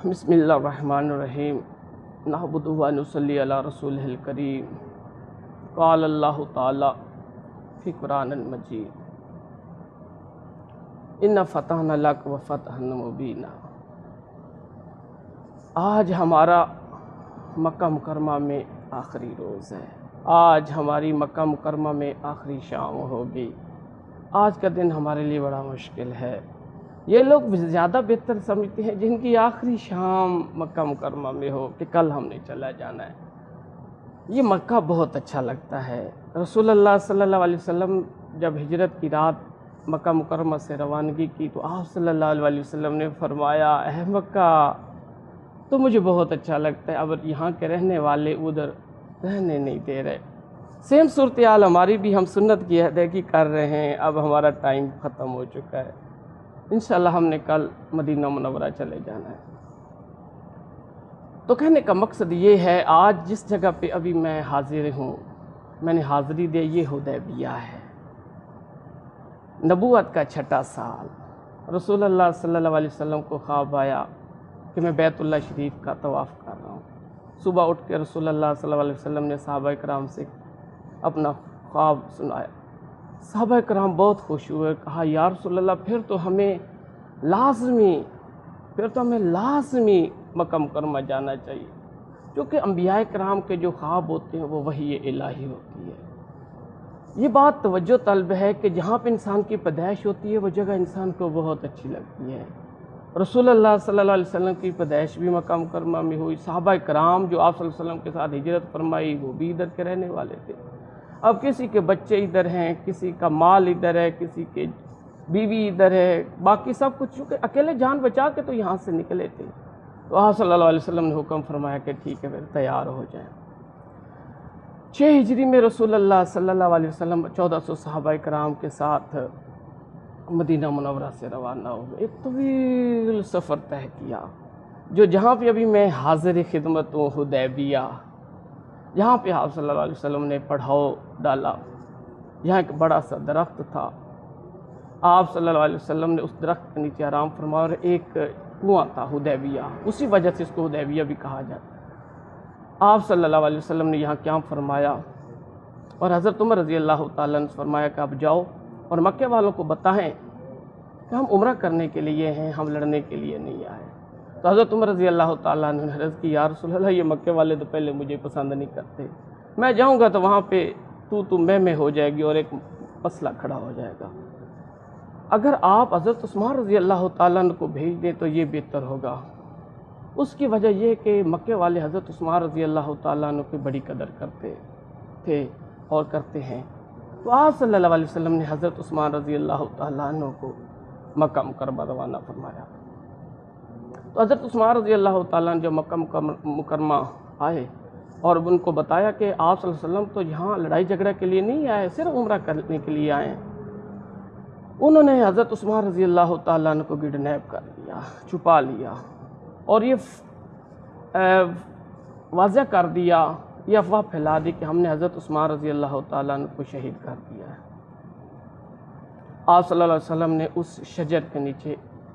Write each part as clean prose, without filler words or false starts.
بسم اللہ الرحمن الرحیم نحمدہ و نصلی علی رسولہ الکریم قال اللہ تعالی فی قرآن المجید ان فتحنا لک وفتحا مبینا۔ آج ہمارا مکہ مکرمہ میں آخری روز ہے، آج ہماری مکہ مکرمہ میں آخری شام ہوگی۔ آج کا دن ہمارے لیے بڑا مشکل ہے۔ یہ لوگ زیادہ بہتر سمجھتے ہیں جن کی آخری شام مکہ مکرمہ میں ہو کہ کل ہم نے چلا جانا ہے۔ یہ مکہ بہت اچھا لگتا ہے۔ رسول اللہ صلی اللہ علیہ وسلم جب ہجرت کی رات مکہ مکرمہ سے روانگی کی تو آپ صلی اللہ علیہ وسلم نے فرمایا، اے مکہ تو مجھے بہت اچھا لگتا ہے، اب یہاں کے رہنے والے ادھر رہنے نہیں دے رہے۔ سیم صورتحال ہماری بھی، ہم سنت کی ادائیگی کر رہے ہیں، اب ہمارا ٹائم ختم ہو چکا ہے۔ انشاءاللہ ہم نے کل مدینہ منورہ چلے جانا ہے۔ تو کہنے کا مقصد یہ ہے، آج جس جگہ پہ ابھی میں حاضر ہوں، میں نے حاضری دے، یہ حدیبیہ ہے۔ نبوت کا چھٹا سال، رسول اللہ صلی اللہ علیہ وسلم کو خواب آیا کہ میں بیت اللہ شریف کا طواف کر رہا ہوں۔ صبح اٹھ کے رسول اللہ صلی اللہ علیہ وسلم نے صحابہ کرام سے اپنا خواب سنایا۔ صحابہ کرام بہت خوش ہوئے، کہا یا رسول اللہ پھر تو ہمیں لازمی مکہ مکرمہ جانا چاہیے، کیونکہ انبیاء کرام کے جو خواب ہوتے ہیں وہ وحی الہی ہوتی ہے۔ یہ بات توجہ طلب ہے کہ جہاں پہ انسان کی پیدائش ہوتی ہے وہ جگہ انسان کو بہت اچھی لگتی ہے۔ رسول اللہ صلی اللہ علیہ وسلم کی پیدائش بھی مکہ مکرمہ میں ہوئی۔ صحابہ کرام جو آپ صلی اللہ علیہ وسلم کے ساتھ ہجرت فرمائی وہ بھی ادھر کے رہنے والے تھے۔ اب کسی کے بچے ادھر ہیں، کسی کا مال ادھر ہے، کسی کے بیوی ادھر ہے، باقی سب کچھ، چونکہ اکیلے جان بچا کے تو یہاں سے نکلے تھے۔ تو آپ صلی اللہ علیہ وسلم نے حکم فرمایا کہ ٹھیک ہے پھر تیار ہو جائیں۔ 6 ہجری میں رسول اللہ صلی اللہ علیہ وسلم 1400 صحابہ کرام کے ساتھ مدینہ منورہ سے روانہ ہوئے۔ ایک طویل سفر طے کیا، جو جہاں پہ ابھی میں حاضر خدمت ہوں، حدیبیہ، جہاں پہ آپ صلی اللہ علیہ وسلم نے پڑھاؤ ڈالا، یہاں ایک بڑا سا درخت تھا۔ آپ صلی اللہ علیہ وسلم نے اس درخت کے نیچے آرام فرمایا، اور ایک کنواں تھا حدیبیہ، اسی وجہ سے اس کو حدیبیہ بھی کہا جاتا ہے۔ آپ صلی اللہ علیہ وسلم نے یہاں قیام فرمایا، اور حضرت عمر رضی اللہ تعالیٰ نے فرمایا کہ آپ جاؤ اور مکے والوں کو بتائیں کہ ہم عمرہ کرنے کے لیے ہیں، ہم لڑنے کے لیے نہیں آئے۔ تو حضرت عمر رضی اللہ تعالیٰ نے عرض کی، یا رسول اللہ یہ مکے والے تو پہلے مجھے پسند نہیں کرتے، میں جاؤں گا تو وہاں پہ تو میں ہو جائے گی اور ایک مسئلہ کھڑا ہو جائے گا۔ اگر آپ حضرت عثمان رضی اللہ تعالیٰ کو بھیج دیں تو یہ بہتر ہوگا۔ اس کی وجہ یہ کہ مکے والے حضرت عثمان رضی اللہ تعالیٰ کی بڑی قدر کرتے تھے اور کرتے ہیں۔ تو آپ صلی اللہ علیہ وسلم نے حضرت عثمان رضی اللہ تعالیٰ عنہ کو مکہ مکرمہ روانہ فرمایا۔ تو حضرت عثمان رضی اللہ تعالیٰ نے جب مکہ مکرمہ آئے اور ان کو بتایا کہ آپ صلی اللہ علیہ وسلم تو یہاں لڑائی جھگڑے کے لیے نہیں آئے، صرف عمرہ کرنے کے لیے آئے ہیں۔ انہوں نے حضرت عثمان رضی اللہ تعالیٰ عنہ کو کڈنیپ کر لیا، چھپا لیا، اور یہ واضح کر دیا، یہ افواہ پھیلا دی کہ ہم نے حضرت عثمان رضی اللہ تعالیٰ عنہ کو شہید کر دیا ہے۔ آپ صلی اللہ علیہ وسلم نے اس شجر کے نیچے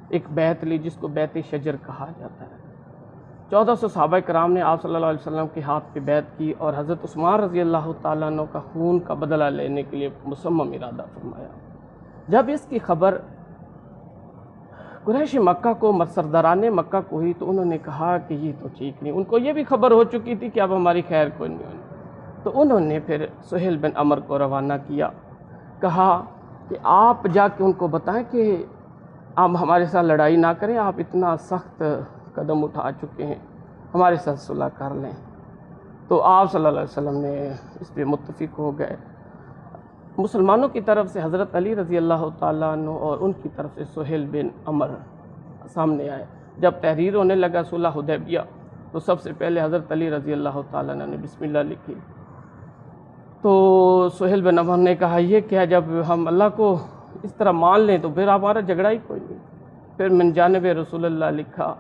ایک بیعت لی جس کو بیعت شجر کہا جاتا ہے۔ 1400 صحابہ کرام نے آپ صلی اللہ علیہ وسلم کے ہاتھ پہ بیعت کی اور حضرت عثمان رضی اللہ تعالیٰ عنہ کا خون کا بدلہ لینے کے لیے مصمم ارادہ فرمایا۔ جب اس کی خبر قریش مکہ کو، سرداران مکہ کو ہوئی تو انہوں نے کہا کہ یہ تو ٹھیک نہیں، ان کو یہ بھی خبر ہو چکی تھی کہ اب ہماری خیر کوئی نہیں ہونی۔ تو انہوں نے پھر سہیل بن عمر کو روانہ کیا، کہا کہ آپ جا کے ان کو بتائیں کہ آپ ہمارے ساتھ لڑائی نہ کریں، آپ اتنا سخت قدم اٹھا چکے ہیں، ہمارے ساتھ صلح کر لیں۔ تو آپ صلی اللہ علیہ وسلم نے اس پہ متفق ہو گئے۔ مسلمانوں کی طرف سے حضرت علی رضی اللہ تعالیٰ عنہ اور ان کی طرف سے سہیل بن عمر سامنے آئے۔ جب تحریر ہونے لگا صلح حدیبیہ تو سب سے پہلے حضرت علی رضی اللہ تعالیٰ عنہ نے بسم اللہ لکھی۔ تو سہیل بن عمر نے کہا یہ کیا، جب ہم اللہ کو اس طرح مان لیں تو پھر ہمارا جھگڑا ہی کوئی نہیں۔ پھر من جانب رسول اللہ لکھا،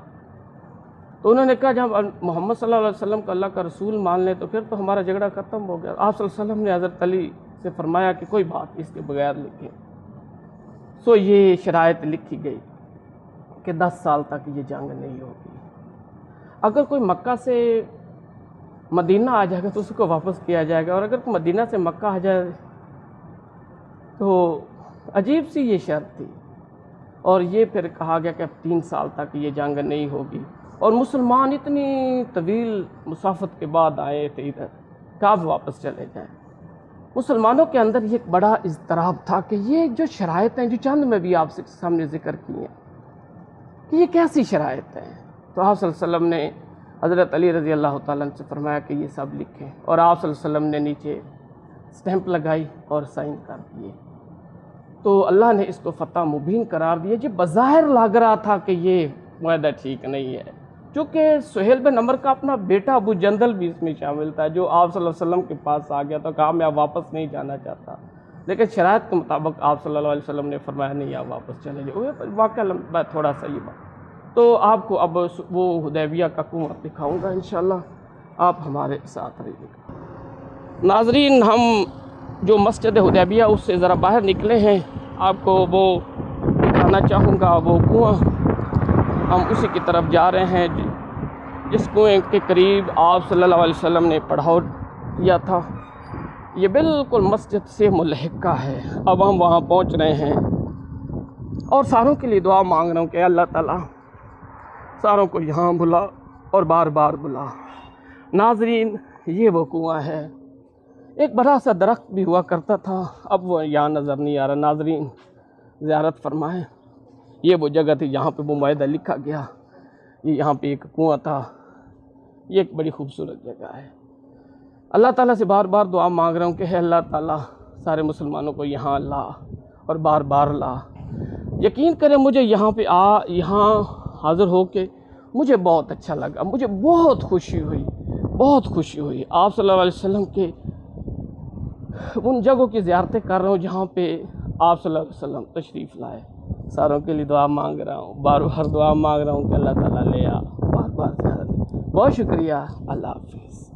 تو انہوں نے کہا جب محمد صلی اللہ علیہ وسلم کو اللہ کا رسول مان لیں تو پھر تو ہمارا جھگڑا ختم ہو گیا۔ آپ صلی اللہ علیہ وسلم نے حضرت علی سے فرمایا کہ کوئی بات اس کے بغیر لکھیں۔ سو یہ شرائط لکھی گئی کہ 10 سال تک یہ جنگ نہیں ہوگی۔ اگر کوئی مکہ سے مدینہ آ جائے گا تو اس کو واپس کیا جائے گا، اور اگر کوئی مدینہ سے مکہ آ جائے تو عجیب سی یہ شرط تھی، اور یہ پھر کہا گیا کہ اب 3 سال تک یہ جنگ نہیں ہوگی، اور مسلمان اتنی طویل مسافت کے بعد آئے تھے ادھر کہ اب واپس چلے جائیں۔ مسلمانوں کے اندر یہ ایک بڑا اضطراب تھا کہ یہ جو شرائط ہیں، جو چند میں بھی آپ سے سامنے ذکر کی ہیں، کہ یہ کیسی شرائط ہیں؟ تو آپ صلی اللہ علیہ وسلم نے حضرت علی رضی اللہ تعالیٰ عنہ سے فرمایا کہ یہ سب لکھیں، اور آپ صلی اللہ علیہ وسلم نے نیچے سٹیمپ لگائی اور سائن کر دیے۔ تو اللہ نے اس کو فتح مبین قرار دیا۔ جو بظاہر لگ رہا تھا کہ یہ معاہدہ ٹھیک نہیں ہے، چونکہ سہیل بن عمر کا اپنا بیٹا ابو جندل بھی اس میں شامل تھا، جو آپ صلی اللہ علیہ وسلم کے پاس آ گیا تو کہا میں اب واپس نہیں جانا چاہتا، لیکن شرائط کے مطابق آپ صلی اللہ علیہ وسلم نے فرمایا نہیں آپ واپس چلے جائے۔ واقعہ لمبا تھوڑا سا یہ بات، تو آپ کو اب وہ حدیبیہ کا کنواں دکھاؤں گا انشاءاللہ، آپ ہمارے ساتھ رہیے گا۔ ناظرین، ہم جو مسجد حدیبیہ اس سے ذرا باہر نکلے ہیں، آپ کو وہ دکھانا چاہوں گا، وہ کنواں ہم اسی کی طرف جا رہے ہیں جس کنویں کے قریب آپ صلی اللہ علیہ وسلم نے پڑاؤ کیا تھا۔ یہ بالکل مسجد سے ملحقہ ہے۔ اب ہم وہاں پہنچ رہے ہیں، اور ساروں کے لیے دعا مانگ رہا ہوں کہ اللہ تعالیٰ ساروں کو یہاں بلا اور بار بار بلا۔ ناظرین، یہ وہ کنواں ہے، ایک بڑا سا درخت بھی ہوا کرتا تھا، اب وہ یہاں نظر نہیں آ رہا۔ ناظرین زیارت فرمائیں، یہ وہ جگہ تھی جہاں پہ وہ معاہدہ لکھا گیا۔ یہ یہاں پہ ایک کنواں تھا، یہ ایک بڑی خوبصورت جگہ ہے۔ اللہ تعالیٰ سے بار بار دعا مانگ رہا ہوں کہ ہے اللہ تعالیٰ سارے مسلمانوں کو یہاں لا اور بار بار لا۔ یقین کریں مجھے یہاں پہ یہاں حاضر ہو کے مجھے بہت اچھا لگا، مجھے بہت خوشی ہوئی، بہت خوشی ہوئی۔ آپ صلی اللہ علیہ وسلم کے ان جگہوں کی زیارتیں کر رہا ہوں جہاں پہ آپ صلی اللہ علیہ وسلم تشریف لائے۔ ساروں کے لیے دعا مانگ رہا ہوں، بار بار دعا مانگ رہا ہوں کہ اللہ تعالیٰ لے آ، بار بار زیارت۔ بہت شکریہ، اللہ حافظ۔